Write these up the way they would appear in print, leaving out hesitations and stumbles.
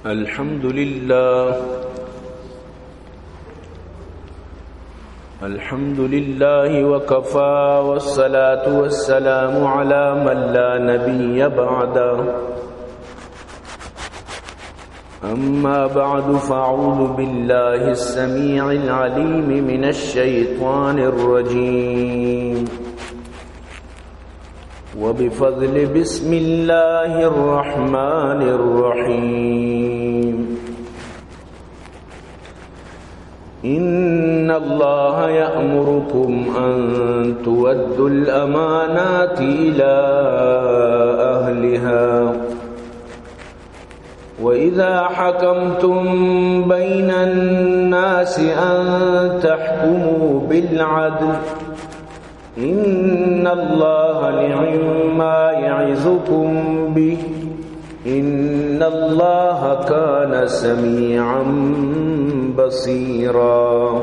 الحمد لله وكفى والصلاة والسلام على من لا نبي بعده أما بعد فأعوذ بالله السميع العليم من الشيطان الرجيم وبفضل بسم الله الرحمن الرحيم إن الله يأمركم أن تودوا الأمانات إلى أهلها وإذا حكمتم بين الناس أن تحكموا بالعدل إن الله نعما يعظكم به إن الله كان سميعا بصيرا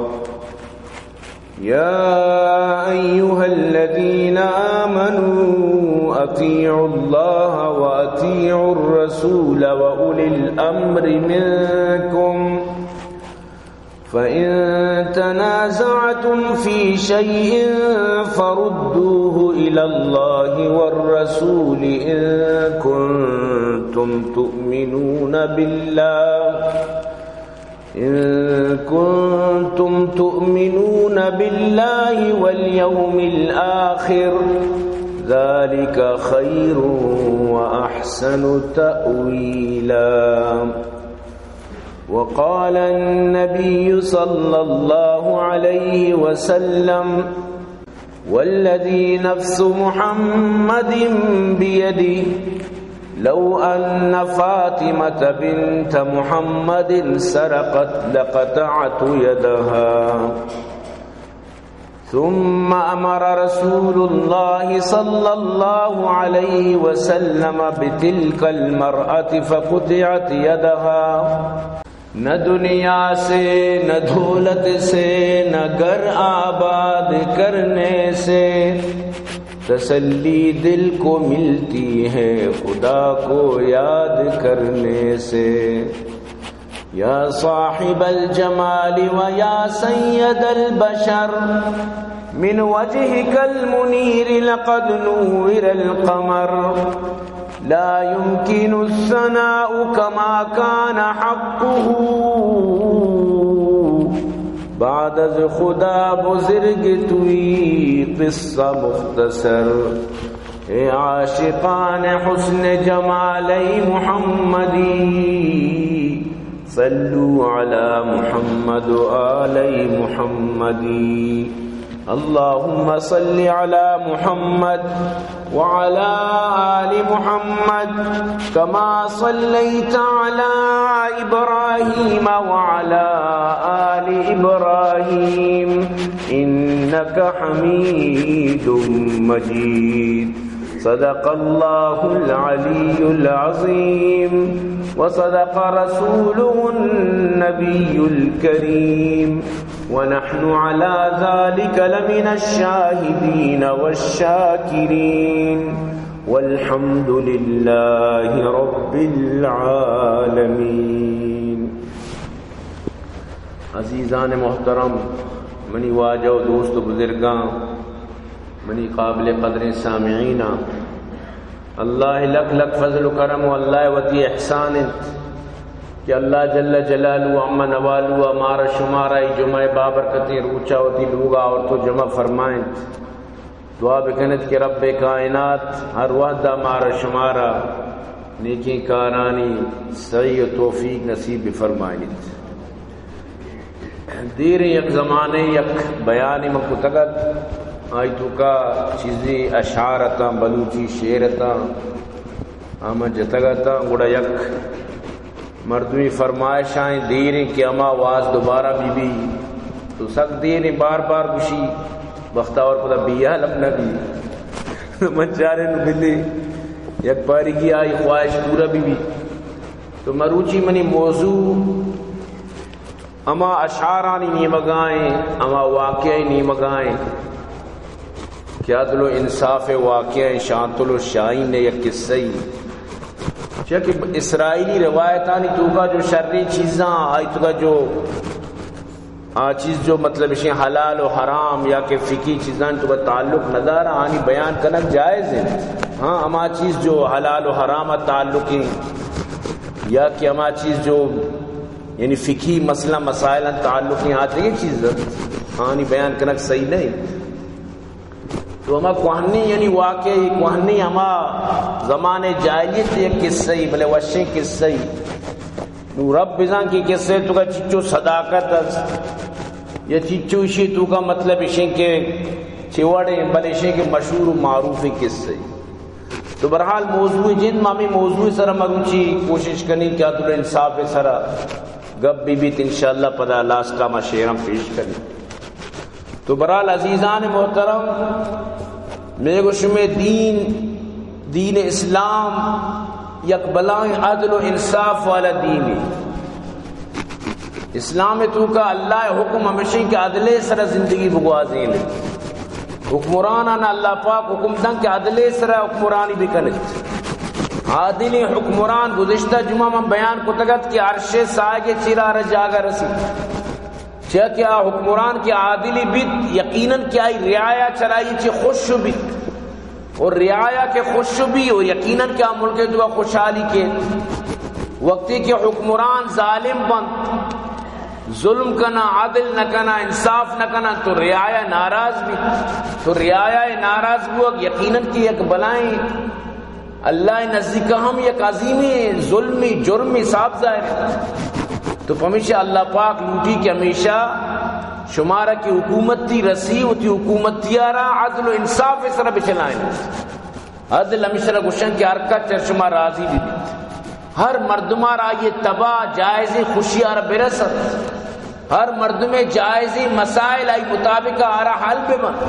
يا أيها الذين آمنوا أطيعوا الله وأطيعوا الرسول وأولي الأمر منكم فإن تنازعتم في شيء فردوه إلى الله والرسول إن كنتم تؤمنون بالله واليوم الآخر ذلك خير وأحسن تأويلا وقال النبي صلى الله عليه وسلم والذي نفس محمد بيده لو أن فاطمة بنت محمد سرقت لقطعت يدها ثم أمر رسول الله صلى الله عليه وسلم بتلك المرأة فقطعت يدها نہ دنیا سے نہ دولت سے نہ گھر آباد کرنے سے تسلی دل کو ملتی ہے خدا کو یاد کرنے سے یا صاحب الجمال و یا سید البشر من وجهك المنير لقد نور القمر لا يمكن الثناء كما كان حقه بعد از خدا بزرگ توی قصہ مختصر اے عاشقان حسن جمالی محمدی صلو علی محمد و آل محمدی اللهم صل على محمد وعلى آل محمد كما صليت على إبراهيم وعلى آل إبراهيم إنك حميد مجيد صدق الله العلي العظيم وصدق رسوله النبي الكريم ونحن على ذلك لمن الشاهدين والشاكرين والحمد لله رب العالمين عزیزان محترم منی واجہ و دوست و بزرگاں منی قابل قدر سامعین اللہ لک لک فضل و کرم و اللہ وتی احسان کہ اللہ جل جلالہ عما نوالہ ہمارا شمارہ جمعہ بابرکتیں روچا ہوتی لوگا اور تو جمع فرمائیں دعا بکنت کہ رب کائنات ہر وحدہ ہمارا شمارہ نیکی کارانی صحیح و توفیق نصیب فرمائیں دیر یک زمانے یک بیانی مکتگت آئی تو کا چیزی اشعارتا بلوچی شیرتا آمہ جتگتا گوڑا یک مردمی فرمائش آئیں دیریں کہ اما آواز دوبارہ بھی تو سک دیریں بار بار گوشی وقتا اور پتا بیہ لبنا بھی منچارے نو بلی یک پاری کی آئی خواہش پورا بھی تو مروچی منی موضوع اما اشعارانی نیمگائیں اما واقعی نیمگائیں کیا دلو انصاف واقعہ شانتل و شاہین نے یک قصہ کہ اسرائیلی روایتانی تو کا جو شرعی چیزاں آئی تو کا جو چیز جو مطلب اسے حلال و حرام یا کہ فقہی چیزاں تو کا تعلق نظر آنی بیان کرنا جائز ہے. ہاں اما چیز جو حلال و حرام تعلق ہیں یا کہ اما چیز جو یعنی فقہی مسئلہ مسائل تعلق ہیں آتے یہ چیز آنی بیان کرنا صحیح نہیں. تو ہما کوہنی یعنی واقعی کوہنی ہما زمان جاہلیت ایک قصہ ہی بلے وشیں قصہ ہی رب بزان کی قصہ تو کا چچو صداقت یا چچو اشی تو کا مطلب اشیں کے چوڑے بلے اشیں کے مشہور و معروف قصہ ہی. تو برحال موضوع جن مامی موضوع سر مروچی کوشش کرنی کیا تو انصاف سر گب بھی بیت انشاءاللہ پدا لاسٹا ما شیرم پیش کرنی. تو برحال عزیزان محترم میرے گوش میں دین اسلام یک بلائیں عدل و انصاف والا دین ہے. اسلام تو کا اللہ حکم ہمیشہ کہ عدل سر زندگی بگوازیں لے حکمرانہ اللہ پاک حکم دن کہ عدل سر حکمرانی بھی کنت. عادل حکمران گزشتہ جمعہ میں بیان کو تگت کہ عرش سائے کے چرا رجاگا رسی کیا حکمران کی عادلی بیت یقیناً کیا رعایا چلائی چی خوش بیت اور رعایا کے خوش بھی اور یقیناً کیا ملک دعا خوشحالی کے وقتی کے حکمران ظالم بند ظلم کنا عادل نہ کنا انصاف نہ کنا تو رعایا ناراض بھی تو رعایا ناراض بھی یقیناً کی ایک بلائیں اللہ نزدیک ہم یک عظیمی ظلمی جرمی صاحب ظاہر. تو ہمیشہ اللہ پاک لوٹی کہ ہمیشہ شمارہ کی حکومت تھی رسی ہوتی حکومت تیارا عدل و انصاف اس طرح بچلائیں. عدل ہمیشہ گشن کی حرکت چرشمہ راضی بھی ہر مردمہ را یہ تباہ جائزی خوشی آرہ برست ہر مردمے جائزی مسائل آئی مطابق آرہ حل بے مند.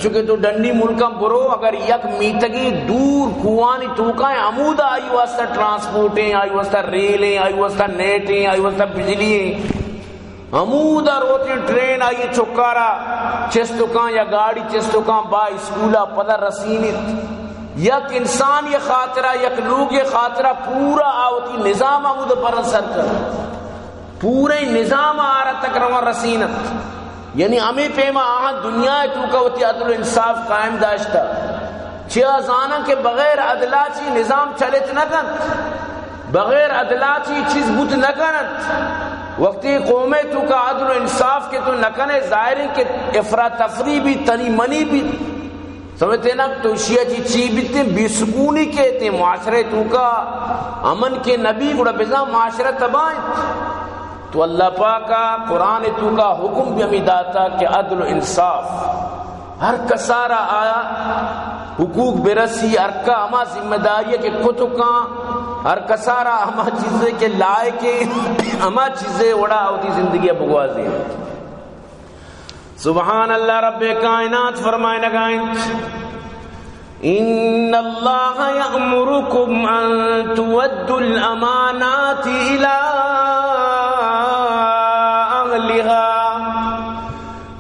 چونکہ تو ڈنڈی ملکم برو اگر یک میتگی دور کوانی توکائیں عمود آئی واسطہ ٹرانسپورٹیں آئی واسطہ ریلیں آئی واسطہ نیٹیں آئی واسطہ بجلییں عمود روتے ہیں ٹرین آئی چکارا چستکاں یا گاڑی چستکاں با اسکولہ پدہ رسینت یک انسان یہ خاطرہ یک لوگ یہ خاطرہ پورا آوتی نظام عمود پر سر کر پورے نظام آرہ تک روان رسینت یعنی ہمیں پیما آہاں دنیا تو کا ہوتی عدل و انصاف قائم داشتا چیا زانا کہ بغیر عدلاتی نظام چلت نہ کن بغیر عدلاتی چیز بوت نہ کنت وقتی قومیں تو کا عدل و انصاف کے تو نہ کنے ظاہر کہ افراد تفریح بھی تنی منی بھی سمجھتے نا تو شیعہ چی بیتے بے سکونی کہتے معاشرے تو کا امن کے نبی گڑا بزا معاشرہ تباہیں. تو اللہ پاک کا قرآن تو کا حکم بھی ہمیں داتا کہ عدل و انصاف ہر کسارا آیا حقوق برسی ہر کا ہما ذمہ داری کے کتکاں ہر کسارا ہما چیزیں کے لائے کے ہما چیزیں اڑا ہوتی زندگی بگوازی. سبحان اللہ رب کائنات فرمائے لگائیں ان اللہ یأمرکم ان تودوا الامانات الى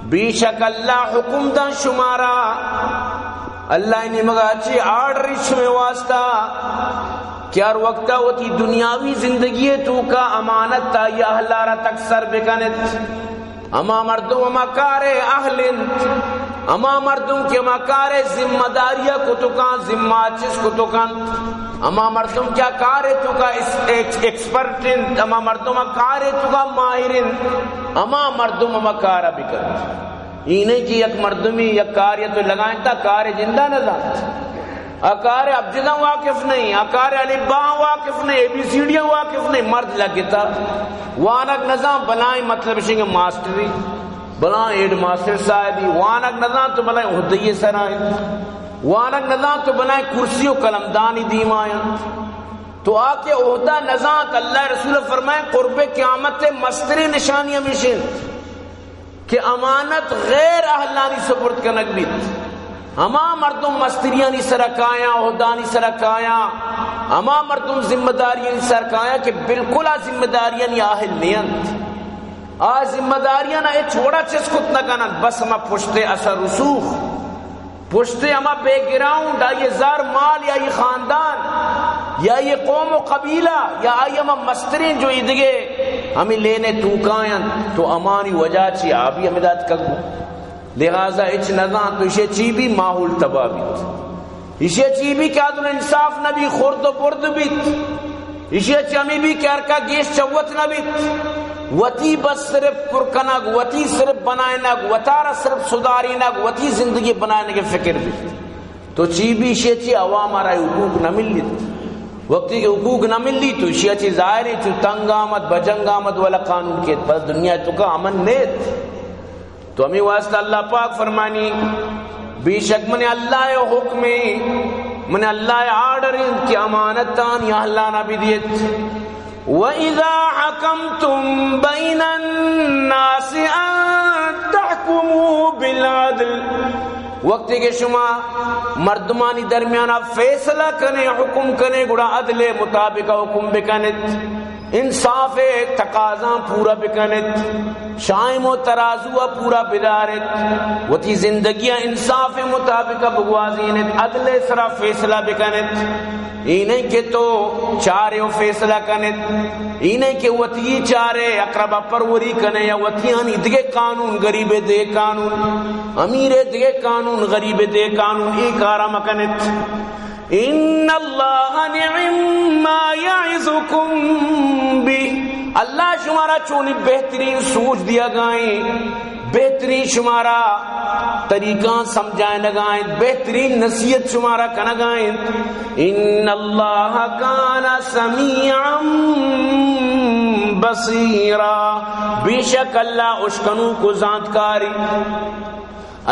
بے شک اللہ حکم دا شمارا اللہ نے مگاچی آرڈرش میں واسطہ کیا وقتا ہوتی دنیاوی زندگی تو کا امانت تا یا اہلارا تک سر بکنت اما مردم اما کار اہلن اما مردم کے اما کار ذمہ داریہ کو تو کان ذمہ چیز کو تو کان اما مردم کیا کار تو کا ایکسپرٹن اما مردم کار تو کا ماہرن اما مردم اما کارا بکر یہ نہیں کہ یک مردمی یک کاریہ تو لگائیں تا کار جندہ نظام اکار ابجدہ واقف نہیں اکار علی باں واقف نہیں اے بی سی ڈیاں واقف نہیں مرد لگتا وانک نظام بلائیں مطلب شنگ ماسٹری بلائیں ایڈ ماسٹر صاحبی وانک نظام تو بلائیں عہدی سرائیں وانک نظام تو بلائیں کرسی و قلمدانی دیمائیں تو آکے عہدہ نظام اللہ رسول فرمائیں قرب قیامت مستری نشانی ہمیشن کہ امانت غیر اہلانی سپرد کنک بیت اما مردم مستریانی سرکایا عہدانی سرکایا اما مردم ذمہ داریانی سرکایا کہ بالکل آ ذمہ داریانی آہل نیند آ ذمہ داریانا اے چھوڑا چیز کت نکنن بس اما پشتے اثر رسوخ پشتے اما بے گراؤنڈ آئی زار مال یا یہ خاندان یا یہ قوم و قبیلہ یا آئیم مسترین جو ادگے ہمیں لینے توکائیں تو امانی وجہ چی آبی ہمیں دات کگو لہذا اچ نظام تو اسے چی بھی ماحول تباہ بیت اسے چی بھی کیا دن انصاف نبی خورد و برد بیت اسے چی ہمیں بھی کیا رکا گیش چوت نبیت وطی بس صرف پرکنگ وطی صرف بنائنگ وطارہ صرف صدارینگ وطی زندگی بنائنے کے فکر بیت تو چی بھی اسے چی عوام آرائی حقوق نہ مل لیت وقتی کے حقوق نہ مل لی تو اسے چی ظاہر ہے تو تنگ آمد بجنگ آمد والا قانون کے بس دنیا تو کا امن نیت تو ہمیں واسطہ اللہ پاک فرمانی بے شک من اللہ حکم من اللہ آرڈر کی امانتان یا اللہ نبی دیت وَإِذَا حَكَمْتُمْ بَيْنَ النَّاسِ أَن تَحْكُمُوا بِالْعَدْلِ وقتی کہ شما مردمانی درمیان فیصلہ کنے حکم کنے گڑا عدل مطابق حکم بکنت انصاف تقاضاں پورا بکنت شائم و ترازو پورا بدارت وتی زندگیاں انصاف مطابق بگوازینت عدل سرا فیصلہ بکنت اینہیں کہ تو چارے و فیصلہ کنت اینہیں کہ وتی چارے اقربہ پروری کنے یا وتیانی دگے قانون غریب دے قانون امیر دگے قانون غریب دے قانون ایک آرام کنت ان اللہ نعم ما یعظکم بھی اللہ شمارا چونی بہترین سوچ دیا گائیں بہترین شمارا طریقہ سمجھائیں لگائیں بہترین نصیحت شمارا کنگائیں ان اللہ کان سمیعا بصیرا بے شک اللہ اشکنو کو ذاتکاری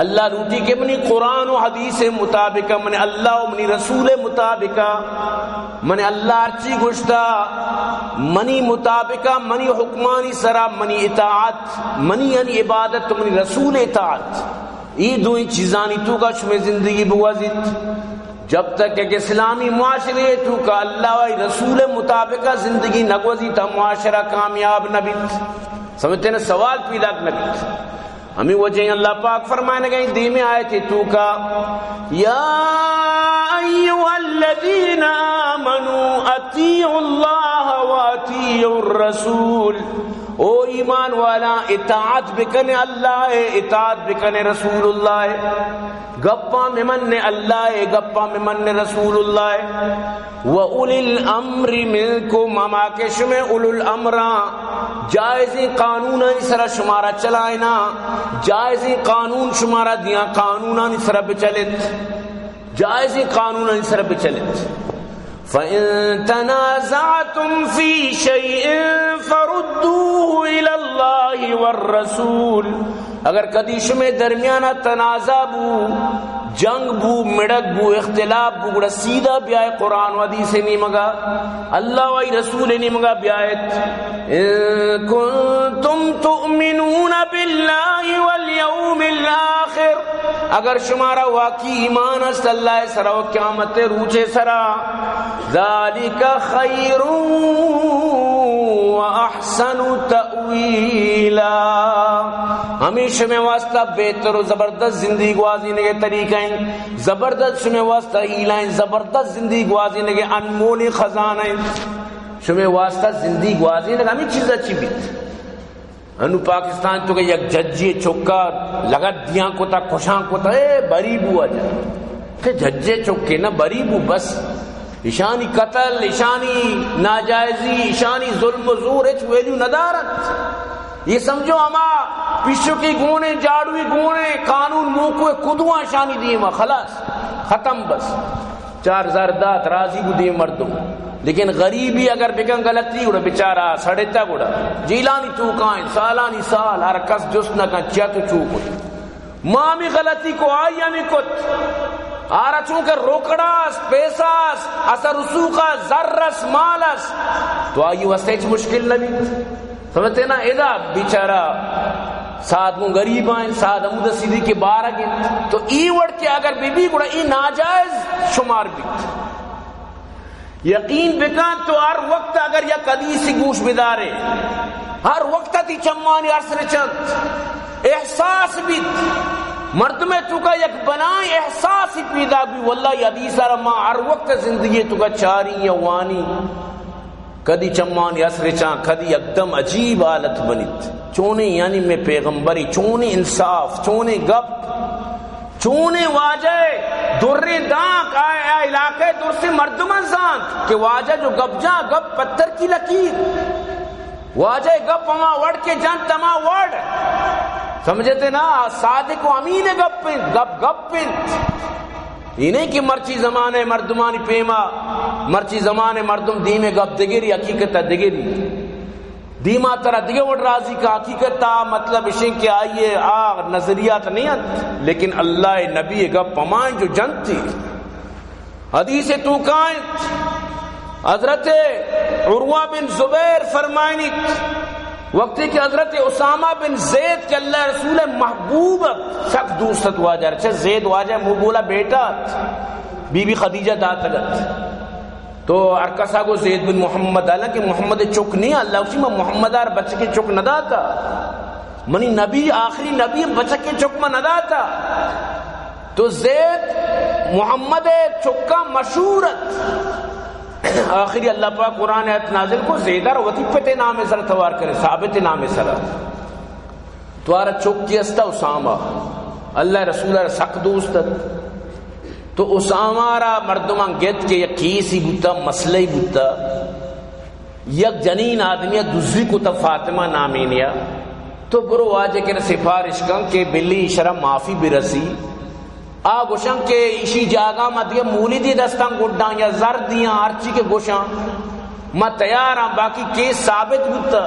اللہ روٹی کے منی قرآن و حدیث مطابق من اللہ و منی رسول مطابق من اللہ ارچی گشتا منی مطابق منی حکمانی سرا منی اطاعت منی یعنی عبادت منی رسول اطاعت یہ دوئی چیزانی تو کا شمی زندگی بوازت جب تک کہ اسلامی معاشرے تو کا اللہ و رسول مطابق زندگی نگوزی تا معاشرہ کامیاب نبیت سمجھتے ہیں سوال پیدا نبیت ہمیں وجہ اللہ پاک فرمائنے گئے دی میں آئے تھے تو کا یا ایوہ الذین آمنوا اطیعوا اللہ و اطیعوا الرسول او ایمان والا اطاعت بکنے اللہ اطاعت بکنے رسول اللہ گپا میں من اللہ گپا میں من رسول اللہ و اولی الامر منکم اما کے شمع اولی الامران جائزی قانون سر شمارا چلائنا جائزی قانون شمارا دیا قانون سر بچلت جائزی قانون سر بچلت فَإِن تَنَازَعْتُمْ فِي شَيْءٍ فَرُدُّوهُ إِلَى اللَّهِ وَالرَّسُولِ اگر قدیش میں درمیانہ تنازع بو جنگ بو مڑک بو اختلاف بو گڑا سیدھا بیائے قرآن و حدیث نہیں مگا اللہ و رسول نہیں مگا بیائیت ان کنتم تؤمنون باللہ والیوم الاخر اگر شمارا واقعی ایمان است اللہ سرا و قیامت روچے سرا ذالک خیر و احسن تأویلا ہمیشہ میں واسطہ بہتر و زبردست زندگی گوازینے کے طریقہ ہیں زبردست شمع واسطہ ہیلائیں زبردست زندگی گوازینے کے انمولی خزانہ ہیں شمع واسطہ زندگی گوازینے کا ہمیں چیز اچھی بیت انو پاکستان تو کہ یک ججی چکا لگت دیاں کو تا خوشاں کو تا بری بو آجا کہ ججے چکے نا بری بو بس اشانی قتل اشانی ناجائزی اشانی ظلم و زور اچ ویلیو ندارت یہ سمجھو اما پیشو کی گونے جاڑوی گونے قانون موکوے کدوان شانی دیئے ما خلاص ختم بس 4000 دات راضی کو دیئے مردم لیکن غریبی اگر بکن غلطی گوڑا بچارہ سڑتا گوڑا جیلانی توکائیں سالانی سال ہر کس جس نہ کن چیا تو چوک ہوئی مامی غلطی کو آئی ہمیں کت آرہ چونکہ روکڑاس پیساس اثر رسوخا ذرس مالس تو آئی وستیچ مشکل نبی سمجھتے نا ادا بیچارہ ساتھ مون غریب آئیں ساتھ امود سیدھی کے بارہ گئے تو ای وڑ کے اگر بی بی گوڑا ای ناجائز شمار بھی یقین بکان تو ہر وقت اگر یا قدیسی گوش بدارے ہر وقت تی چمانی عرصر چند احساس بیت مردم تو کا یک بنائیں احساس پیدا بھی واللہ یہ حدیث ما ہر وقت زندگی تو کا چاری یا وانی کدی چمان یسر چاں کدی اقدم عجیب حالت بنیت چونے یعنی میں پیغمبری چونے انصاف چونے گپ چونے واجہ دری دانک آیا علاقے در سے مردمان زانت کہ واجہ جو گپ جا گپ پتھر کی لکیر واجہ گپ ہما وڑ کے جان تما وڑ سمجھتے نا صادق و امین گپ یہ نہیں کہ مرچی زمانے مردمانی پیما مرچی زمانے مردم دیمے گپ دگری حقیقت دگری دیما ترہ دیگے وڑ راضی کا حقیقت مطلب اشیں کہ آئیے نظریات نہیں آت لیکن اللہ نبی گپ پمائیں جو جنت تھی حدیث تو کائیں حضرت عروہ بن زبیر فرمائنی وقتی کہ حضرت اسامہ بن زید کے اللہ رسول محبوب سخت دوست واجہ رچے زید واجہ مبولا بیٹا بی بی خدیجہ داتگت تو ارکسا کو زید بن محمد حالانکہ محمد چک نہیں اللہ اسی میں محمد آر بچے کے چک نہ داتا منی نبی آخری نبی بچے کے چک میں نہ داتا تو زید محمد چکا مشہورت آخری اللہ پاک قرآن آیت نازل کو زیدہ روتی پتے نام سر توار کرے ثابت نام سر تو آرہ چک کی استا اسامہ اللہ رسول اللہ سخت دوست تو اسامہ را مردمان گیت کے یک کیسی بوتا مسئلہ بوتا یک جنین آدمی دوسری کو تب فاطمہ نامینیا تو برو واجہ کے سفارش کن کہ بلی شرم معافی برسی گوشن کے اسی جاگا ما دیگه مولی دی دستان گوڑان یا زر دیاں ہرچی کے گوشن ما تیار ہاں باقی کیس ثابت ہوتا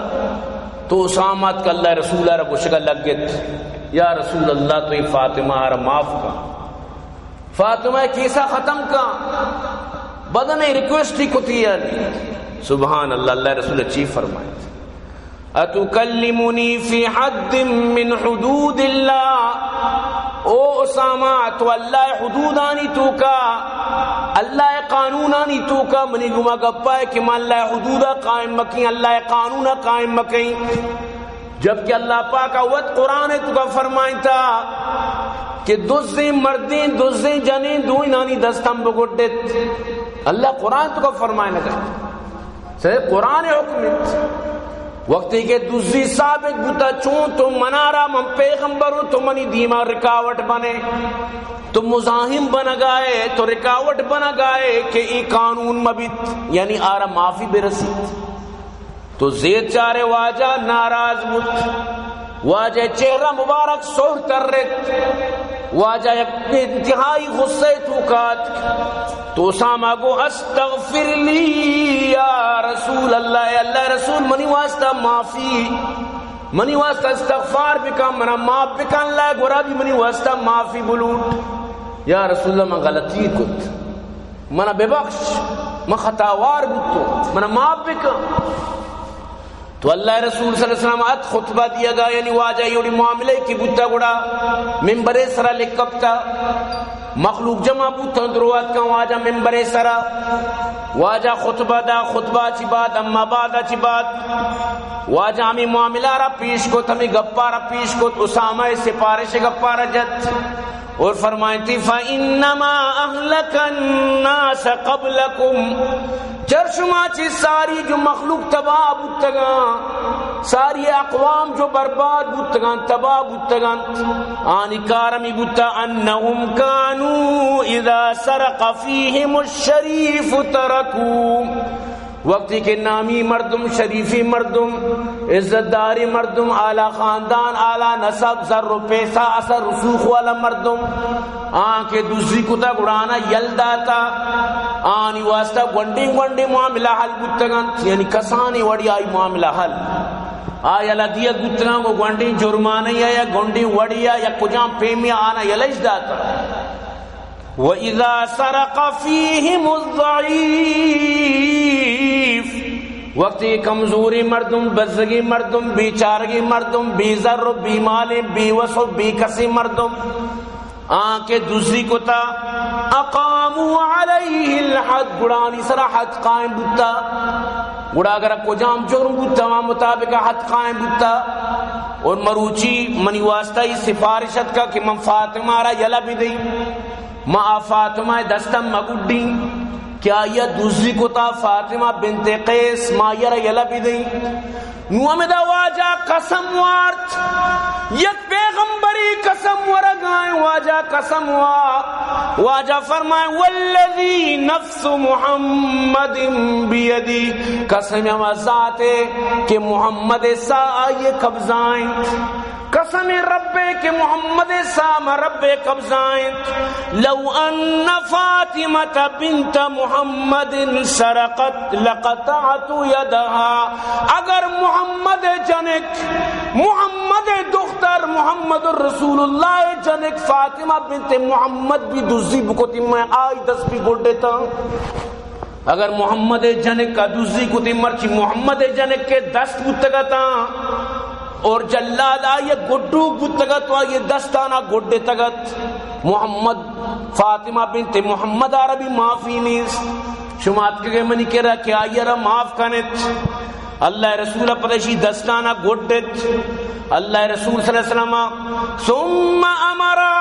تو اسامت کا اللہ رسول اللہ را گوشگا لگت یا رسول اللہ تو یہ فاطمہ آرہ معاف کا فاطمہ کیسا ختم کا بدن ریکویسٹی کو تھی سبحان اللہ اللہ رسول چیف فرمائے اتکلمنی فی حد من حدود اللہ او اسامہ تو اللہ حدودانی تو کا اللہ قانونانی تو کا منی گما گپا ہے کہ میں اللہ حدودہ قائم مکیں اللہ قانونہ قائم مکیں جبکہ اللہ پاک وقت قرآن تو کا فرمائیں تھا کہ دوزیں مردیں دوزیں جنیں دوئی نانی دستم بگوڑت اللہ قرآن تو کا فرمائیں لگا صحیح قرآن حکمت وقتی کہ دوسری ثابت بوتا چون تو منارا من پیغمبروں تو منی دیما رکاوٹ بنے تو مزاحم بنا گائے تو رکاوٹ بنا گائے کہ ای قانون مبیت یعنی آرہ معافی برسید تو زید چارے واجہ ناراض بوت واجہ چہرہ مبارک سوہ کر رہت واجہ انتہائی غصے توکات تو اسامہ کو استغفر لی یا رسول اللہ اللہ رسول منی واسطہ معافی منی واسطہ استغفار بکا منا معاف بکا اللہ گورا بھی منی واسطہ معافی بلوٹ یا رسول اللہ من غلطی کت منا ببخش من خطاوار بکتو منا معاف بکا تو اللہ رسول صلی اللہ علیہ وسلم ات خطبہ دیا گا یعنی واجہ یوڑی معاملے کی بوتا گڑا ممبر سرا لکھتا مخلوق جمع بوتا دروات کا واجہ ممبر سرا واجہ خطبہ دا خطبہ چی بات اما بعد چی بات واجہ ہمیں معاملہ را پیش کو ہمیں گپا را پیش کو اسامہ سپارش گپا را جت اور فرمائیں تھی فَإِنَّمَا أَهْلَكَ النَّاسَ قَبْلَكُمْ چرشما چی ساری جو مخلوق تباہ بودتگان ساری اقوام جو برباد بودتگان تباہ بودتگان آنی کارمی بودتا انہم کانو اذا سرق فیہم الشریف ترکو وقتی کہ نامی مردم شریفی مردم عزتداری مردم اعلی خاندان اعلی نسب زر و پیسہ اثر رسوخ والا مردم کے دوسری کتا گڑانا یلداتا آنی واسطہ گونڈی گونڈی معاملہ حل بودتگان یعنی کسانی وڑی آئی معاملہ حل آیا لدیت بودتگان کو گونڈی جرمانی یا گونڈی وڑی یا کجام پیمی آنا یلج داتا وَإِذَا سَرَقَ فِيهِمُ الضَّعِيفِ وقتی کمزوری مردم بزگی مردم بیچارگی مردم بی ذر بی مال بی وسو بی کسی مردم آنکہ دوسری کتا اقاموا علیہ الحد گڑانی سرا حد قائم بوتا گڑا اگر کو جام جرم بوتا وہاں مطابق حد قائم بوتا اور مروچی منی واسطہ ہی سفارشت کا کہ من فاطمہ را یلا بھی دی ما فاطمہ دستم مگڈی کیا یہ دوسری کو تا فاطمہ بنت قیس ما یرا یلا بھی دی نو امدا واجہ قسم وارت یک پیغمبری قسم ورگائیں واجہ قسم واجہ فرمائیں والذی نفس محمد بیدی قسم ہم ذات کہ محمد سا آئیے قبضائیں قسم رب کہ محمد سام رب قبضائیں لو ان فاطمہ بنت محمد سرقت لقطعت یدها اگر محمد جنک محمد دختر محمد رسول اللہ جنک فاطمہ بنت محمد بھی دزی بکتی میں آئی دس بھی گوڑ دیتا اگر محمد جنک کا دزی کتی مرچی محمد جنک کے دست بتگتا اور جلاد آئیے گڈو بتگت آئیے دستانا گڈے تگت محمد فاطمہ بنت محمد عربی معافی نیس شمات کے منی کہہ رہا کہ آئیے رہا معاف کنت اللہ رسول پدشی دستانا گڈت اللہ رسول صلی اللہ علیہ وسلم ثم امرا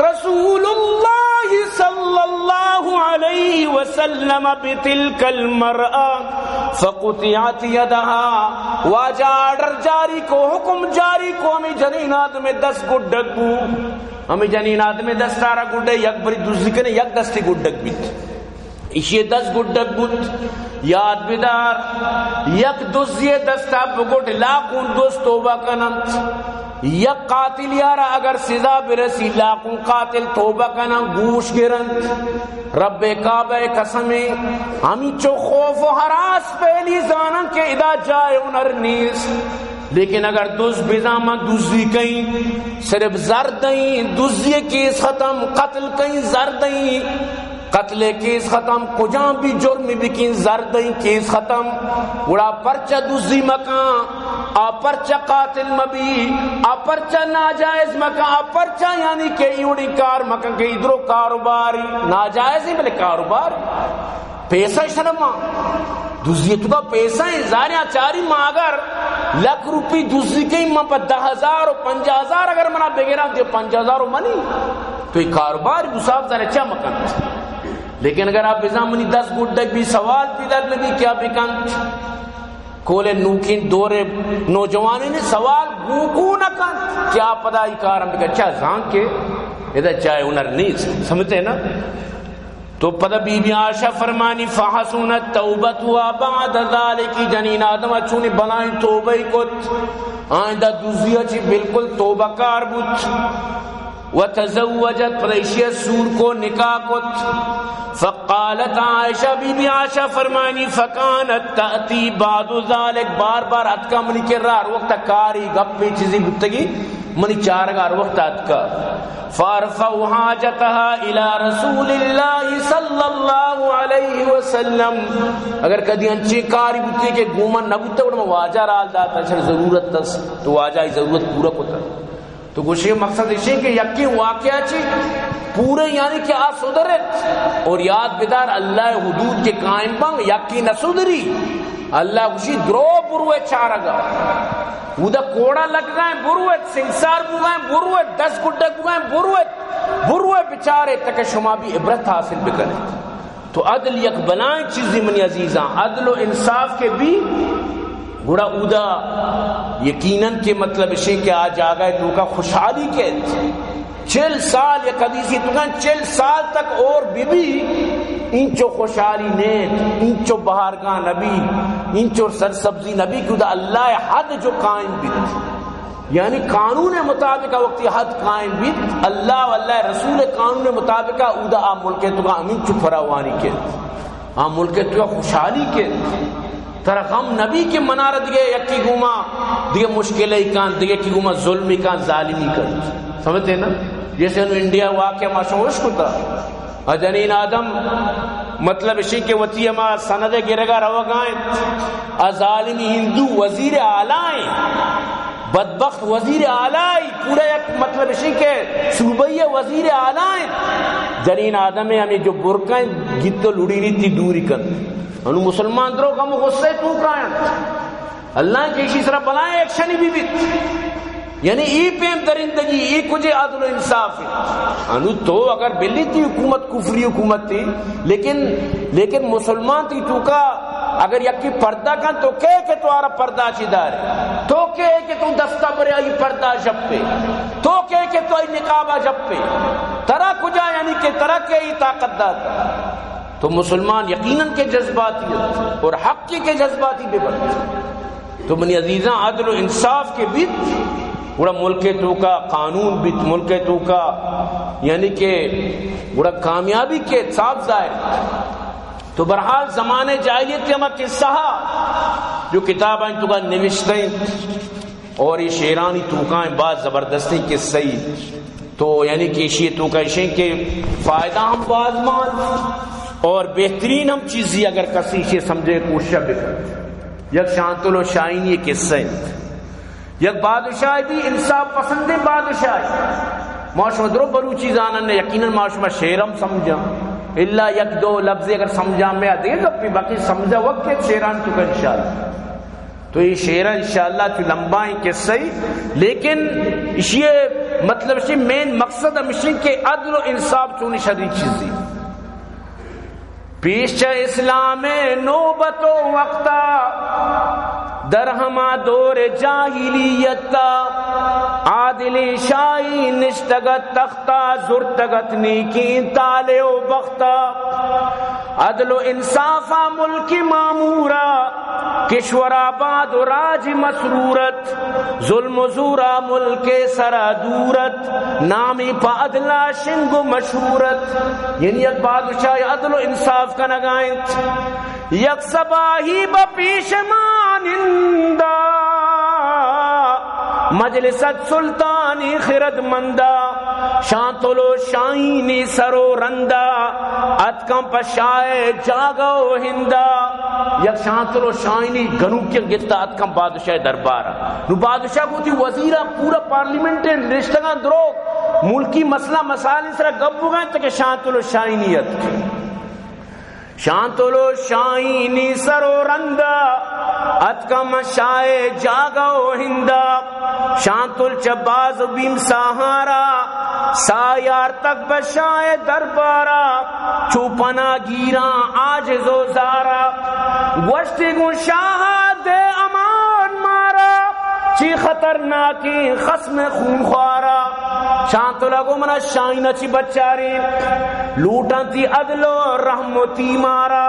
رسول اللہ صلی اللہ علیہ وسلم بتلک المرأة فقطعت یدها واجہ آرڈر جاری کو حکم جاری کو ہمیں جنینات میں 10 گڈک بو ہمیں جنینات میں 10 تارا گڈے یک بری دوسری کنے یک دستی گڈک بیت اسی 10 گڈک بیت یاد بیدار یک دوسری دستا بگوٹ لاکون دوست توبہ کنند یک قاتل یارا اگر سزا برسی لاکون قاتل توبہ کنند گوش گرند رب کعبہ قسمیں ہمیں چو خوف و حراس پہلی زانن کے ادا جائے انر نیس لیکن اگر دوز بزامہ دوزی کہیں صرف زردیں دوزی کیس ختم قتل کہیں زردیں قتل کیس ختم کجاں بھی جرم بکین زردیں کیس ختم اڑا پرچہ دوزی مکان آ پرچہ قاتل مبی آ پرچہ ناجائز مکان آ پرچہ یعنی کہ ایوڑی کار مکان کے ادھرو کاروباری ناجائز ہی بلے کاروباری پیسہ شرما دوسری تو کا پیسہ ہے زاریاں چاری ماگر لکھ روپی دوسری کے ماں پر 10,000 اور 50,000 اگر منا بگیران دے 5,000 منی تو یہ کاروبار دوساب زارے چا مکان لیکن اگر آپ بزامنی 10 گڈک بھی سوال پیدا لگی کیا بکن کولے نوکین دورے نوجوانے نے سوال گوگو نہ کن کیا پدائی کارم بکن چاہ زان کے ادھا چاہے انر نہیں سمجھتے نا تو پدہ بی بی عائشہ فرمانی فحسنت توبت ہوا بعد ذالکی جنین آدم اچھونی بنائیں توبہ کت آئندہ دوزیہ چی بالکل توبہ کار بوت وتزوجت پریشیت سور کو نکاح کت فقالت عائشہ بی بی عائشہ فرمانی فکانت تأتی بعد ذالک بار بار اتکا منی کے رار وقت کاری گپی چیزی بتگی منی چارگار وقت اتکا فارفع حاجتها الى رسول اللہ صلی اللہ علیہ وسلم اگر کدی انچی کاری بتگی کہ گومن نبوتا وڑا واجہ رال داتا چل ضرورت تس تو واجہ ہی ضرورت پورا کتا تو گوشی مقصد اسی کہ یکی واقعہ چی پورے یعنی کہ آ صدرت اور یاد بدار اللہ حدود کے قائم بنگ یکی نہ صدری اللہ گوشی درو بروے چارگا اودا کوڑا لگ گئے بروے سنسار بو گئے بروے 10 گڈک بو گئے بروے بچارے تک شما بھی عبرت حاصل بکنے تو عدل یک بنائیں چیزی منی عزیزاں عدل و انصاف کے بھی گوڑا اودا یقیناً کے مطلب اسے کہ آج آگئے تو کا خوشحالی کے 40 سال یا قدیسی تو کہاں 40 سال تک اور بی انچو خوشحالی نیت انچو بہارگاہ نبی انچو سرسبزی نبی کی اودا اللہ حد جو قائم بیت یعنی قانون مطابق وقتی حد قائم بیت اللہ واللہ رسول قانون مطابق اودا آم ملکے تو کہاں انچو فراوانی کے آم ملکے تو کہاں خوشحالی کے ترہ غم نبی کے منارہ دیگے یکی گوما دیگے مشکلیں کان دیگے کی گوما ظلمی کان ظالمی کان سمجھتے ہیں نا جیسے انہوں انڈیا واقعہ ماشوش کتا جنین آدم مطلب اسی کے وطی اما سند گرگا روگائیں ظالمی ہندو وزیر آلائیں بدبخت وزیر آلائی پورا ایک مطلب اسی کے صوبائی وزیر آلائیں جنین آدم ہمیں جو برکائیں گیت تو لڑی رہی تھی دوری کن انہوں مسلمان درو کم غصے تو کائیں اللہ کے اسی طرح بلائیں ایکشن بھی بیت یعنی ای پیم درندگی ای کجے عدل و انصاف انو تو اگر بلی تھی حکومت کفری حکومت تھی لیکن مسلمان تھی تو کا اگر یکی پردہ کن تو کہ تو آرہ پردہ چی دار تو کہ تو دستہ برے آئی پردہ جب پہ تو کہ تو آئی نقابہ جب پہ ترہ کجا یعنی کہ ترہ کے ہی طاقت داتا تو مسلمان یقیناً کے جذباتی اور حق کے جذباتی بے بلد تو منی عزیزاں عدل و انصاف کے بیت بڑا ملک تو کا قانون بیت ملک تو کا یعنی کہ بڑا کامیابی کے صاف ظاہر تو برحال زمانے جاہلیت کے ہمیں قصہ جو کتابیں تو کا نوشتیں اور یہ شیرانی توکائیں بعض زبردستی قصے تو یعنی کہ یہ تو کا اشیں کے فائدہ ہم بعض مان اور بہترین ہم چیزی اگر کسی سے سمجھے کوشش بکر یک شانتل و شاہین یہ قصے یک بادشاہ بھی انصاف پسند بادشاہ معاشمہ درو بلوچی زانن نے یقیناً معاشمہ شیرم سمجھا اللہ یک دو لفظ اگر سمجھا میں آتے گا باقی سمجھا وقت کے شیران تو کا انشاءاللہ تو یہ شیرہ انشاءاللہ تو لمبائیں قصے لیکن یہ مطلب سے مین مقصد ہمشن کے عدل و انصاف چونی شدید چیزی پیش اسلام نوبت و وقتا در ہما دور جاہلیت عادل شاہی نشتگت تختہ زرتگت نیکی تالے و بختہ عدل و انصافہ ملک معمورہ کشور آباد و راج مسرورت ظلم و زورا ملک سرا دورت نامی پا عدلہ شنگ و مشہورت یعنی ایک بادشاہ عدل و انصاف کا نگائیں یک سباہی بپیش مانندہ مجلست سلطانی خرد مندہ شانتلو شاہینی سرو رندہ اتکم پشائے جاگو ہندہ یک شانتلو شاہینی گنو کیا گتا اتکم بادشاہ دربارہ نو بادشاہ کو تھی وزیرہ پورا پارلیمنٹیں رشتگاں درو ملکی مسئلہ مسائل اس طرح گبو گئے تک شانتلو شاہینیت شانتلو شاہینی سرو رندہ اتکم شائے جاگو ہندہ شانتل چباز بیم سہارا سایار تک بشائے دربارا چوپنا گیران آجز و زارا گوشتی گو شاہ دے امان مارا چی خطرناکی خصم خون خوارا شانتلہ کو منا شاہینہ چی بچاری لوٹاں تی عدل و رحمتی مارا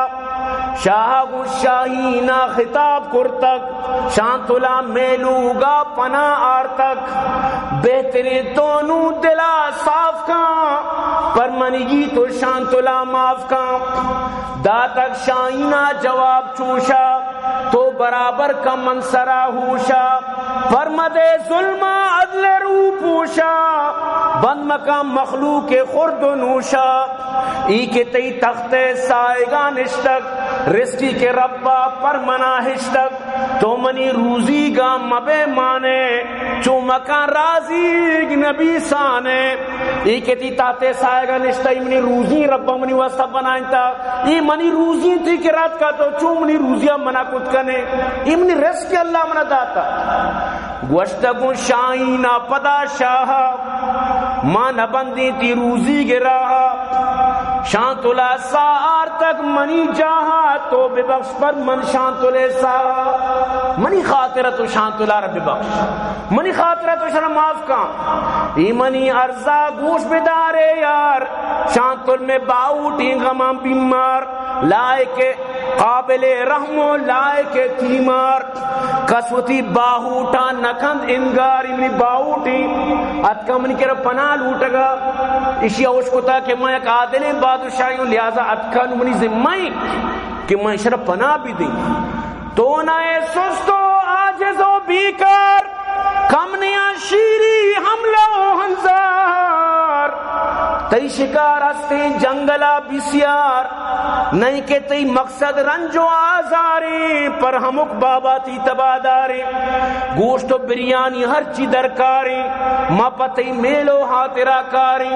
شاہ گو شاہینہ خطاب کرتک شانتلہ میلوگا پنا آرتک بہتری تونو دلا صاف کان پر منگی تو شانتلہ معاف کان داتک شاہینہ جواب چوشا تو برابر کا منصرہ ہوشا فرمدے ظلم عدل رو پوشا بند مقام مخلوق خرد و نوشا ای کے تی تخت سائگا نشتک رزقی کے ربا پر منا ہشتک تو منی روزی گا مبے مانے چو مکان رازی نبی سانے ای کے تی تحت سائگا نشتک ای منی روزی ربا منی واسطہ بنائیں تا ای منی روزی تھی کہ رات کا تو چو منی روزیاں منا کت کنے ای منی رزق اللہ منا داتا گوشتگو شاہینہ پدا شاہ ماں نبندی تی روزی گراہا شانتلہ سار تک منی جاہا تو بے بخش پر من شانتلہ ساہا منی خاطرہ تو شانتلہ رب بخش منی خاطرہ تو شرم معاف کام ای منی ارزا گوش بدارے یار شانتل میں باؤٹی غمام بیمار لائق قابل رحم و لائق تیمار قسوتی باہوٹا نکند انگاری منی باہوٹی اتکا منی کر پناہ لوٹگا اسی اوش کتا کہ میں ایک عادل بادشاہیوں لہذا اتکا منی ذمائی کہ میں شرف پناہ بھی دیں تو نائے سستو آجزو بیکار کم نیا شیری حملہ و ہنزار تی شکار ہستے جنگلہ بسیار نہیں کہ تی مقصد رنج و آزاری پر ہمک بابا تی تباداری گوشت و بریانی ہر چی درکاری ما پتی میلو ہاترہ کاری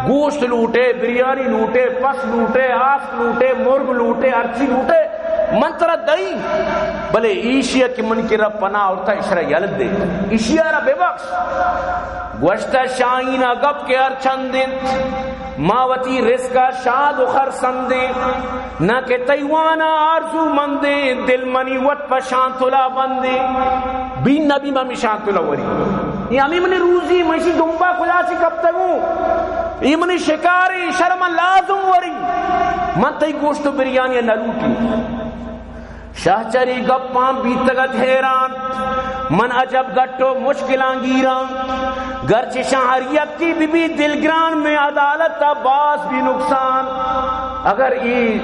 گوشت لوٹے بریانی لوٹے پس لوٹے آس لوٹے مرغ لوٹے ہر چی لوٹے منترا دئی بلے ایشیا کی من کی رب پناہ ہوتا اشرا یلد دے ایشیا را بے بخش گوشتہ شاہینہ گپ کے ہر چند دن ماوتی رزقہ شاد و خرسندے نہ کہ تیوانا آرزو مندے دل منی وط پا شانتولا بندے بین نبی میں شانتولا وری یہ ہمیں منی روزی منشی دنبا کھلا سی کب تکوں یہ منی شکاری شرم لازم وری من تی گوشت و بریانی نلوٹی شاہ چری گپاں بیتگت حیران من عجب گٹو مشکلان گیران گرچہ شہریت کی بھی دلگران میں عدالت تا باز بھی نقصان اگر یہ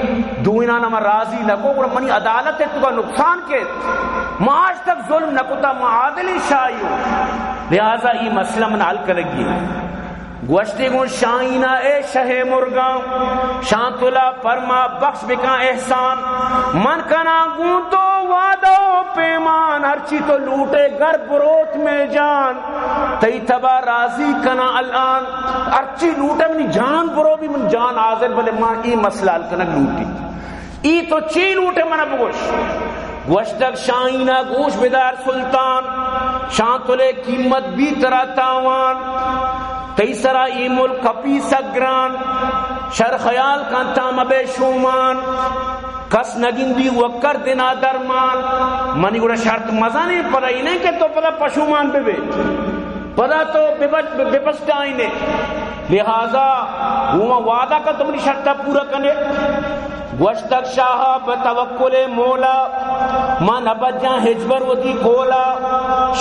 دوئینا نما راضی لگو اور منی عدالت ہے تو کا نقصان کے معاش تک ظلم نکتا معادلی شائیو لہذا یہ مسئلہ من حل کرگی گوشتے گون شاہینہ اے شہ مرگاں شانتولا فرما بخش بکا احسان من کنا گون تو وعدہ و پیمان ہرچی تو لوٹے گر بروت میں جان تی تبا راضی کنا الان ہرچی لوٹے منی جان برو بھی من جان حاضر بلے ماں ای مسئلہ الکنک لوٹی ای تو چی لوٹے منا بگوش گوشتک شاہینہ گوش بدار سلطان شانتولے قیمت بھی ترا تاوان تیسرا ای ملک کپی سگران شر خیال کانتا مبے شومان کس نگندی وکر دینا درمان منی گوڑا شرط مزہ نہیں پڑا ہی نہیں کہ تو پڑا پشومان پہ بیٹ پڑا تو بپسٹ آئینے لہذا وہ وعدہ کا تمہاری شرطہ پورا کنے گوشتک شاہ بتوکل مولا من ابجاں ہجبر وتی کولا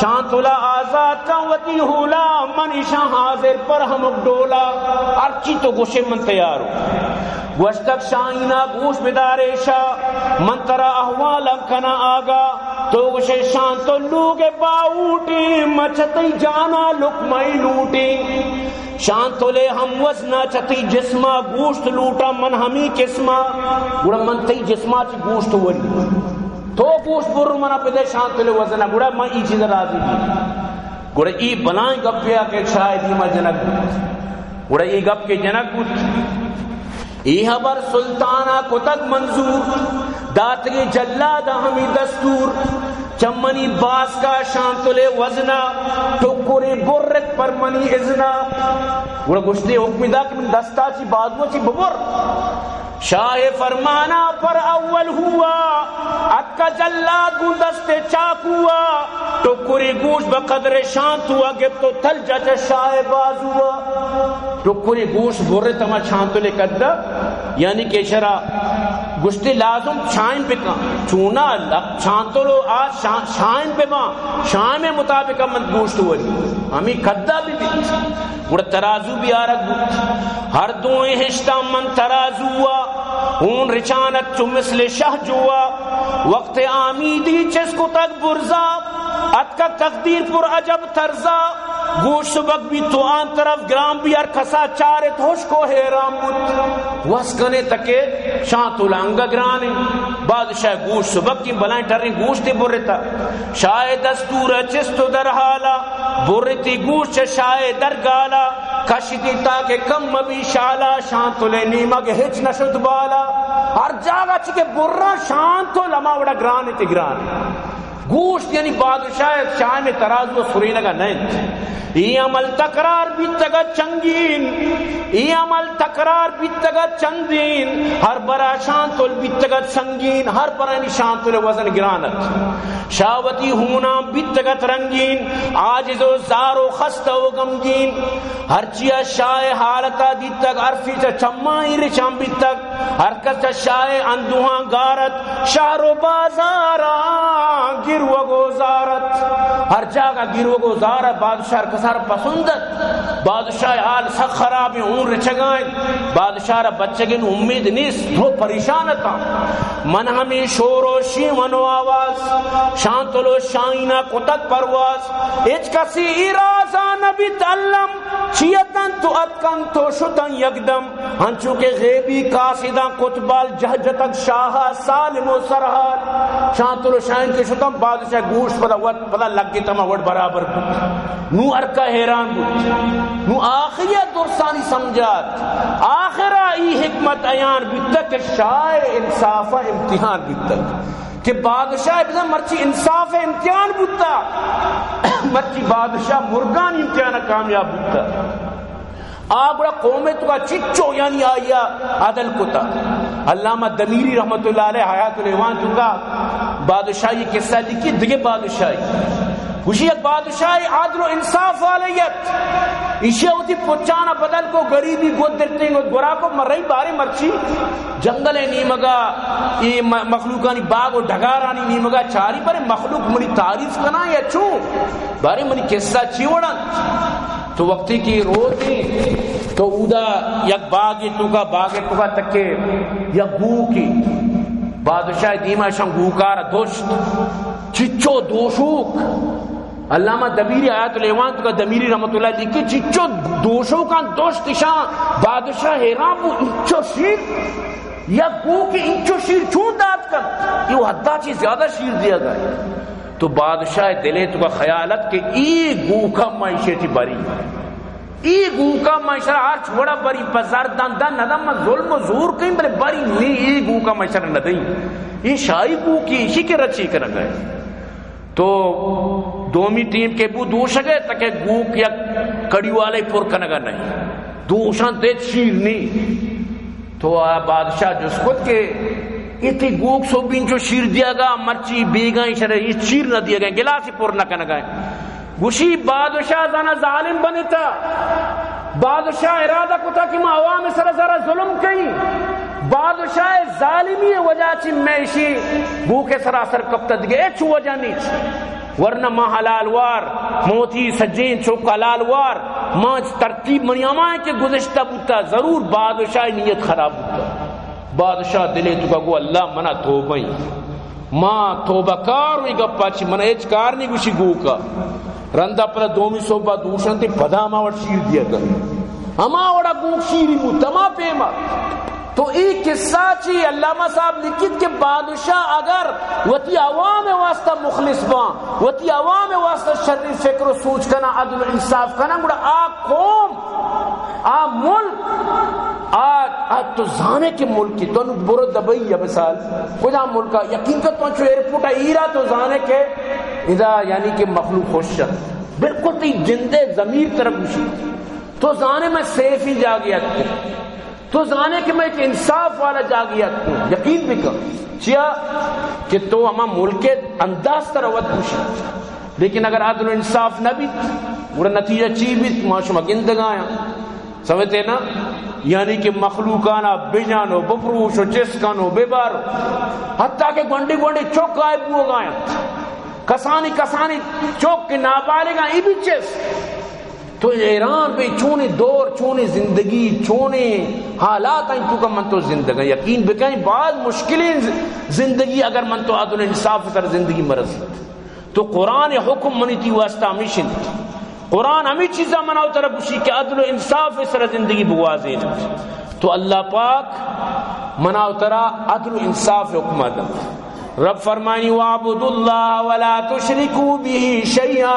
شانتولا آزاد کا وتی ہولا من ایشاں حاضر پر ہم ڈولا ارچی تو گوشے من تیار ہو گوشتک شاہینہ گوش بدارے شاہ من ترا احوال کنا آگا تو گوشے شانتو لوگے باوٹی مچتی جانا لکمائی لوٹی شانتولے ہم وزنا چتی جسمہ گوشت لوٹا من ہمی قسمہ گوڑا من تی جسمہ چی گوشت وری تو گوشت بر منا پدے شانتولے وزنا گوڑا من ای چیز راضی دی گوڑا ای بلائیں گپ پیا کہ شاید ہی میں جنک بود گوڑا ای گپ کے جنک بود ای حبر سلطانہ کتک منظور داتگی جلادہ ہمی دستور چمنی باس کا شانتولے وزنا ٹکوری برک پر منی ازنا گوڑا گوشتے حکمی دا کہ من دستا چی بازو چی ببر شاہ فرمانا پر اول ہوا اکا جلاد گون دستے چاک ہوا ٹکوری گوش بقدر شانت ہوا گب تو تل جاچا شاہ باز ہوا ٹکوری گوش برے تمہ شانتولے کدہ یعنی کہ شرع گشتے لازم شائن پہ کہاں چونا شانتولو آج شائن پہ ماں شائن میں مطابق من گوشت ہوئی ہمیں کدہ بھی بیت گوڑا ترازو بھی آرک بود ہر دوئیں ہشتہ من ترازو ہوا ہون رچانت چو مثل شہ جوا وقت آمیدی چس کو تک برزا ات کا تقدیر پر عجب ترزا گوش سبق بھی تو آن طرف گرام بھی ار کسا چارت ہوش کو حیرام بود وسکنے تکے شانتو لانگا گرانے بادشاہ گوش سبق کی بلائیں ٹرین گوشتی برتا شاہ دستور چستو در حالا برتی گوش شاہ در گالا کشتی تاکہ کم مبی شالا شانتو لے نیمگ ہچ نشد بالا ہر جاگا چکے برا شانتو لما وڑا گرانے تی گرانے گوشت یعنی بادشاہ شاہ میں ترازو سرینہ کا نیند ای عمل تقرار بیتگت چنگین ای عمل تقرار بیتگت چندین ہر برا شانتول بیتگت سنگین ہر برا شانتول وزن گرانت شاوتی ہونا بیتگت رنگین آجز و زار و خست و غمگین ہر چیا شاہ حالتا دیتگ عرفی چا چمائی رچام بیتگ ہر کس شاہ اندوہاں گارت شہر و بازارا گرو گوزارت ہر جاگہ گرو گوزارت بادشاہ کسار پسندت بادشاہ حال سخ خرابی ہون رچگائیں بادشاہ را بچگن امید نیس دھو پریشانتا من ہمیں شور و شیمن و آواز شانتلو شائنہ کتک پرواز اچ کسی ارازہ نبی تعلم چیتن تو اتکن تو شتن یکدم ہنچو کے غیبی قاصدان کتبال جہجتک شاہ سالم و سرحال شانتلو شائن کے شتن بادشاہ گوشت پدا لگ گی تمہ وڈ برابر بود نو ارکا حیران بود نو آخریت درسانی سمجھات آخرہ ای حکمت ایان بیتا کہ شاعر انصاف امتحان بیتا کہ بادشاہ بزن مرچی انصاف امتحان بیتا مرچی بادشاہ مرگان امتحان کامیاب بیتا آگڑا قومت کا چچو یعنی آیا عدل کتا علامہ دمیری رحمت اللہ علیہ حیات الایوان تو کا بادشاہی قصہ لکھی دیگے بادشاہی خوشی ایک بادشاہی عدل و انصاف والیت اسے ہوتی پچانا بدل کو غریبی گود درتے ہیں گورا کو مرئی بارے مرچی جنگل نیمگا یہ مخلوقانی باغ و ڈھگارانی نیمگا چاری پر مخلوق منی تعریف کنا یا چوں بارے منی قصہ چیوڑا تو وقتی کی روتی تو اودا یک باغی تو کا تکے یک گو کی بادشاہ دیمہ شم گوکار دوشت چچو دوشوک علامہ دمیری آیات الایوان تو کا دمیری رحمت اللہ لکھی چچو دوشوکان دوشت شان بادشاہ حیران وہ انچو شیر یا گو کی انچو شیر چون داد کر یہ حدہ چیز زیادہ شیر دیا گئے تو بادشاہ دلے تو کا خیالت کہ ای گو کا معیشتی بری ای گو کا معیشت ہر چھوڑا بری پزار دندان ندم ظلم و زور کہیں بلے بری نہیں ای گو کا معیشت ندیں یہ شاہی گو کی اسی کے رچی کر گئے تو دومی ٹیم کے بو دوش گئے تاکہ گو کیا کڑی والے پور کنگا نہیں دوشان دیت شیر نہیں تو بادشاہ جس خود کے اتی گوک سو بین جو شیر دیا گا مرچی بیگائیں شرح شیر نہ دیا گئے گلاسی پور نہ کنگا گوشی بادشاہ زانا ظالم بنتا بادشاہ ارادہ کتا کہ میں عوام سر ذرا ظلم کہیں بادشاہ ظالمی وجہ چی میں اسی گو کے سراسر کبتت گئے چو وجہ نیچ ورنہ ماں حلال وار موتی سجین چوک حلال وار ماں ترتیب منیامائیں کہ گزشتہ بوتا ضرور بادشاہ نیت خراب بوتا بادشاہ دلے تو کہا گو اللہ منا توبہیں ماں توبہ کار ہوئی گا پاچی منا ایچ کار نہیں گوشی گو کا رندہ پر دومی صوبہ دوشن تے پدا ہما وڑ شیر دیا گا ہما وڑا گو شیری مو تما پیما تو ایک قصہ چی علامہ صاحب لکھت کہ بادشاہ اگر وطی عوام واسطہ مخلص بان وطی عوام واسطہ شرعی فکر و سوچ کنا عدل و انصاف کنا گوڑا قوم ملک تو زانے کے ملک کی تو برو دبئی ہے مثال کجا ملکا یقین کر پہنچو ایرپورٹا ایرا تو زانے کے اذا یعنی کہ مخلوق خوش شد بالکل تی جندے ضمیر طرف گوشی تو زانے میں سیف ہی جاگیت کو تو زانے کہ میں ایک انصاف والا جاگیت کو یقین بھی کر چیا کہ تو ہما ملک کے انداز طرح ود گوشی لیکن اگر عدل و انصاف نہ بھی وہ نتیجہ چی بھی معاشمہ گندگایا سمجھتے نا یعنی کہ مخلوقانا بجانو بپروشو چسکانو بیبارو حتیٰ کہ گونڈی گونڈی چوک آئے بو گائیں کسانی چوک کے نابالغاں ای بھی چس تو ایران پہ چونے دور چونے زندگی چونے حالات ہیں تو کا من تو زندگی یقین بکہیں بعض مشکلیں زندگی اگر من تو عدل انصاف سر زندگی مرض تو قرآن حکم منی تھی واسطہ ہمیشن قرآن ہمیں چیزاں مناؤ طرف اسی کہ عدل و انصاف سر زندگی بوازے تو اللہ پاک مناؤ طرح عدل و انصاف حکم آدم رب فرمانی وعبد اللہ ولا تشرکو به شیئا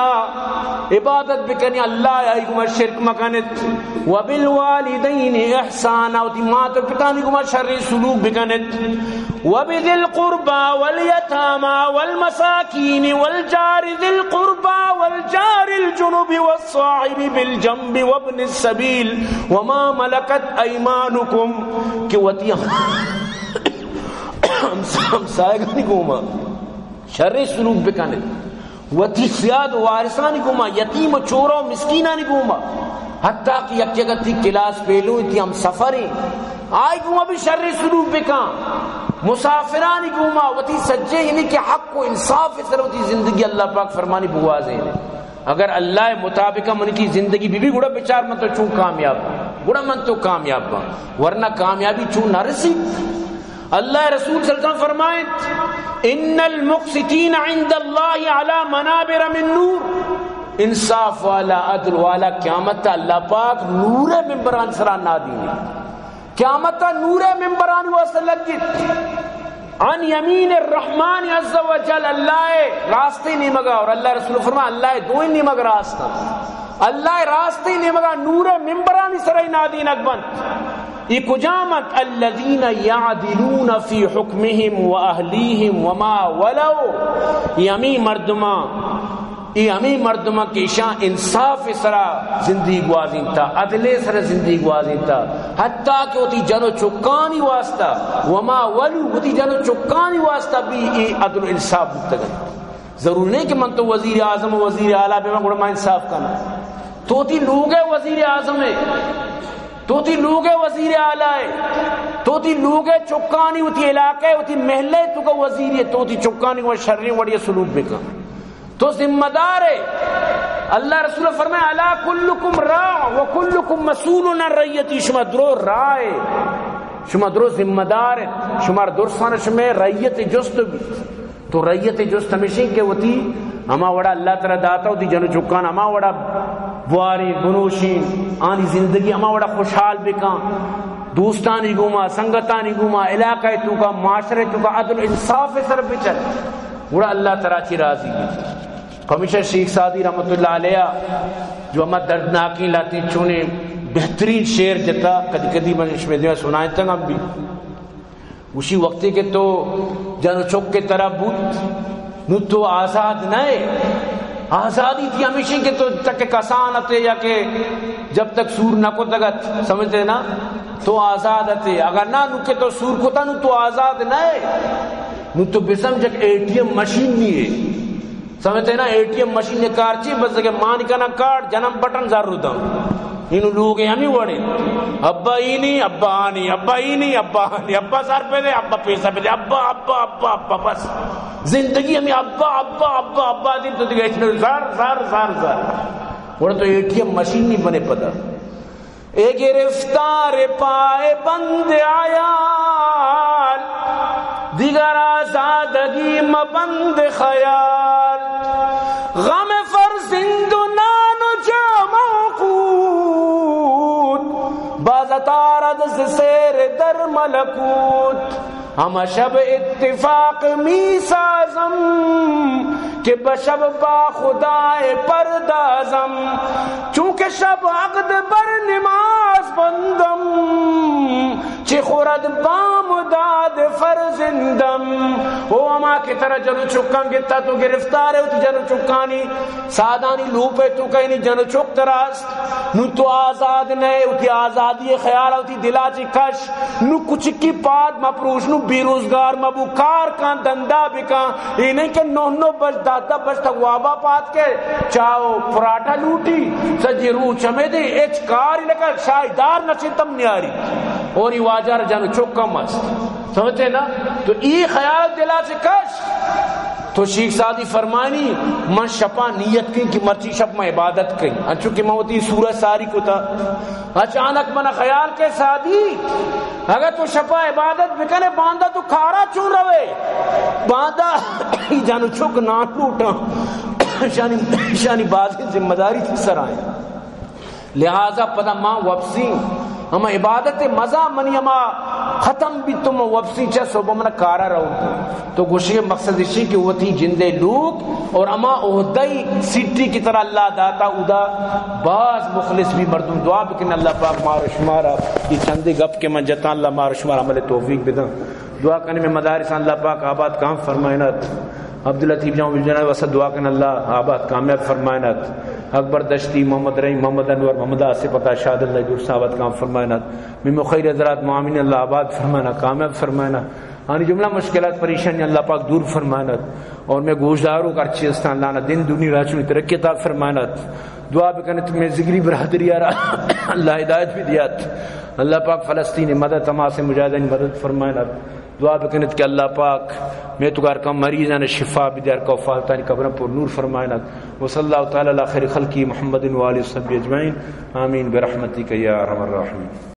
عبادت بکنی اللہ ایکم شرک مکنت وبالوالدین احسانا و مات پتانی کم شر سلوک بکنت وبذی القربى والیتاما والمساکین والجار ذی القربى والجار الجنب والصاحب بالجنب وابن السبیل وما ملکت ایمانکم کہ وطیہ ہم سائے گا نہیں گوما شر سلوک بکانے وطی سیاد وارثانی گوما یتیم چورا و مسکینانی گوما حتیٰ کہ یک جگہ تھی کلاس پیلو تھی ہم سفریں آئی گوما بھی شر سلوک بکان مسافرانی گوما وطی سجے یعنی کہ حق و انصاف اس طرح وطی زندگی اللہ پاک فرمانی بوازے ہیں اگر اللہ مطابقہ منی کی زندگی بھی گوڑا بچار من تو چون کامیاب گوڑا من تو کامیاب ورنہ کامیابی چون نہ رسی اللہ رسول صلی اللہ علیہ وسلم فرمائیں ان المقسطین عند اللہ علی منابر من نور انصاف والا عدل والا قیامت اللہ پاک نور ممبران سرا نادی قیامت نور ممبران واسطہ لگت عن یمین الرحمن عز و جل اللہ راستے نہیں مگا اور اللہ رسول فرمائے اللہ دو ہی نہیں مگا راستہ اللہ راستے نے مگا نور ممبرانی سرائی نادین اکبند یہ کجامت الذین یعدلون فی حکمہم و اہلیہم وما ولو یہ ہمیں مردمہ کی شان انصاف سرا زندگی گوازین تا عدل سرا زندگی گوازین تا حتیٰ کہ ہوتی جنو چکانی واسطہ وما ولو ہوتی جنو چکانی واسطہ بھی یہ عدل انصاف بتگن ضرور نہیں کہ من تو وزیر اعظم و وزیر اعلیٰ بے میں گوڑا انصاف کرنا تو تی لوگ ہے وزیر اعظم ہے تو تی لوگ ہے وزیر اعلیٰ ہے تو تی لوگ ہے چکانی ہوتی علاقہ ہے ہوتی محلے تو کا وزیر ہے تو تی چکانی و شرری وڑی سلوک بکا تو ذمہ دار ہے اللہ رسول فرمائے الا کلکم راع و کلکم مسئول عن رعیتی شما درو رائے شما درو ذمہ دار ہے شما درسان شما رعیت جست بھی تو رعیت جست ہمیشہ کہ ہوتی ہما وڑا اللہ تعالی داتا ہوتی جنو چکان ہما وڑا بواری گنوشین آنی زندگی ہما وڑا خوشحال بکان دوستانی گوما سنگتانی گوما علاقہ تو کا معاشرے تو کا عدل انصاف سر بچل وڑا اللہ تعالی چی راضی ہمیشہ شیخ سعدی رحمت اللہ علیہ جو ہمیں دردناکی لاتی چونے بہترین شعر جتا کدی کدی میں شمیدیاں سنائیں تنگ ہم بھی اسی وقتی کہ تو جنو چک کے طرح بود نو تو آزاد نئے آزادی تھی ہمیشہ کہ تو تک کسان آتے یا کہ جب تک سور نہ کو تگت سمجھتے نا تو آزاد آتے اگر نہ نو کہ تو سور کو تا نو تو آزاد نئے نو تو بسمجھ اے ٹی ایم مشین نہیں ہے سمجھتے نا اے ٹی ایم مشین نے کارچی بس کہ مانی کا نا کارڈ جنم بٹن ضرور دا انہوں لوگ ہمیں وڑے ابا ہی نہیں ابا آنی ابا ہی نہیں ابا آنی ابا سار پہ دے ابا پیسہ پہ دے ابا ابا ابا ابا بس زندگی ہمیں ابا ابا ابا ابا دن تو دیکھے اتنے زار وڑا تو اے ٹی ایم مشین نہیں بنے پتا اے گرفتار پائے بند آیال دیگر آزادگی مبند خیال غم فرزند نان جمع قوت بازتارد سیر در ملکوت ہم شب اتفاق می سازم کہ بشب با خدائے پردازم چونکہ شب عقد بر نماز بندم چی خورد بام داد فرزندم او اما کی طرح جنو چکان گتا تو گرفتار ہے تو جنو چکانی سادانی لوپے تو کہیں جنو چک تراست نو تو آزاد نئے ہوتی آزادی خیال ہوتی دلا چی کش نو کچھ کی پاد مپروش نو بیروزگار مبو کار کان دندہ بکان یہ نہیں کہ نو بچ داتا بچ تک وابا پات کے چاہو پراٹھا لوٹی سجی روح چمے دے ایچ کاری لکا شاہدار نچتم نیاری اور یہ واجار جانو چکا مست سمجھتے نا تو ای خیال دلا سے کش تو شیخ سعدی فرمانی من شپا نیت کی کہ مرچی شپ میں عبادت کی چونکہ میں ہوتی سورہ ساری کو تھا اچانک من خیال کے سعدی اگر تو شپا عبادت بکنے باندھا تو کھارا چون روے باندھا جانو چک نہ ٹوٹا شانی بازی ذمہ داری تھی سر آئے لہذا پدا ماں وپسی ہم عبادت مزہ منی ہما ختم بھی تم وپسی چا صبح من کارا رہو تو گوشی مقصد اسی کہ وہ تھی جندے لوگ اور اما عہدائی سیٹی کی طرح اللہ داتا ادا بعض مخلص بھی مردم دعا بکن اللہ پاک مار شمارا یہ چندے گپ کے من جتا اللہ مار شمار عمل توفیق بدن دعا کرنے میں مدارس اللہ پاک آباد کام فرمائنت عبداللطیف جاؤں بلجنہ وسط دعا کرنے اللہ آباد کامیاب فرمائنت اکبر دشتی محمد رحیم محمد انور محمد آصف عطا شاد اللہ دور صحابت کام فرمائنت من خیر حضرات معامین اللہ آباد فرمائنا کامیاب فرمائنا آنی جملہ مشکلات پریشانی اللہ پاک دور فرمائنت اور میں گوشداروں کا اچھی استان لانا دن دنی راچنی ترقی عطا فرمائنت دعا بکنے تمہیں ذکری برادری آ رہا اللہ ہدایت بھی دیات اللہ پاک فلسطین مدد تماس مجاہدین مدد فرمائنت دعا بکنت کہ اللہ پاک میں تو کار کا مریضان شفا بدار کا فاتانی قبروں پر نور فرمائنت وصلی اللہ تعالی علی خیر خلقی محمد و آلہ وصحبہ اجمعین آمین برحمتک یا ارحم الراحمین.